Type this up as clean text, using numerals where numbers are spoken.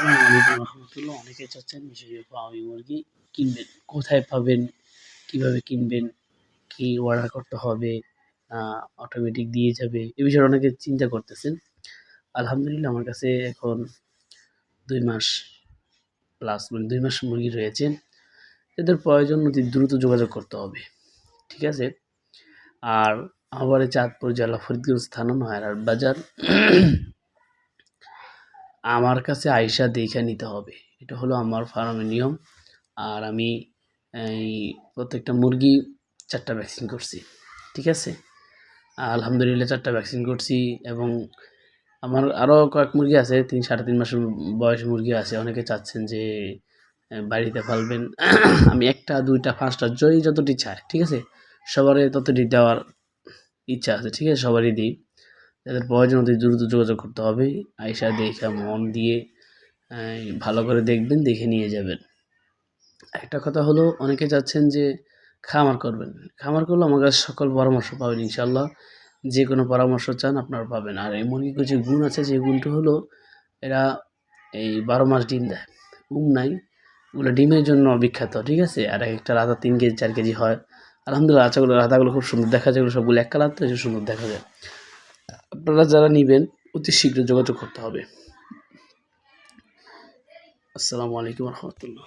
আসসালামু আলাইকুম রহমতুল্লাহ। অনেকে চাচ্ছেন মিশরীয় ফার্মি মুরগি কিনবেন, কোথায় পাবেন, কিভাবে কিনবেন, কি অর্ডার করতে হবে, অটোমেটিক দিয়ে যাবে, এ বিষয়ে অনেকে চিন্তা করতেছেন। আলহামদুলিল্লাহ আমার কাছে এখন 2 মাস প্লাস, মানে 2 মাস মুরগি রয়েছে। এদের প্রয়োজন অতি দ্রুত যোগাযোগ করতে হবে, ঠিক আছে? আর আমার চাঁদপুর জেলা ফরিদগঞ্জ থানা নয়হাট বাজার। আমার কাছে আইসা দেখে নিতে হবে, এটা হলো আমার ফার্মের নিয়ম। আর আমি এই প্রত্যেকটা মুরগি 4টা ভ্যাকসিন করছি, ঠিক আছে? আলহামদুলিল্লাহ 4টা ভ্যাকসিন করছি। এবং আমার আরও কয়েক মুরগি আছে, 3-3.5 মাসের বয়স মুরগি আছে। অনেকে চাচ্ছেন যে বাড়িতে পালবেন। আমি 1টা 2টা 5টা যতটি চায়, ঠিক আছে? সবারই ততটি দেওয়ার ইচ্ছা আছে, ঠিক আছে? সবারই দিই। যাদের প্রয়োজন অতি দ্রুত যোগাযোগ করতে হবে। আইসা দেখা মন দিয়ে ভালো করে দেখবেন, দেখে নিয়ে যাবেন। একটা কথা হলো, অনেকে চাচ্ছেন যে খামার করবেন। খামার করলে আমার কাছে সকল পরামর্শ পাবেন ইনশাআল্লাহ। যে কোনো পরামর্শ চান আপনারা পাবেন। আর এই মুরগির যে গুণ আছে, যে গুণটা হলো এরা এই 12 মাস ডিম দেয়। নাই, ওগুলো ডিমের জন্য বিখ্যাত, ঠিক আছে? আর একটা রাধা 3 কেজি 4 কেজি হয়। আলহামদুলিল্লাহ রাধাগুলো খুব সুন্দর দেখা যায়, সবগুলো এক কালার তো, সুন্দর দেখা যায়। আপনারা যারা নিবেন অতি শীঘ্র যোগাযোগ করতে হবে। আসসালামু আলাইকুম রহমতুল্লাহ।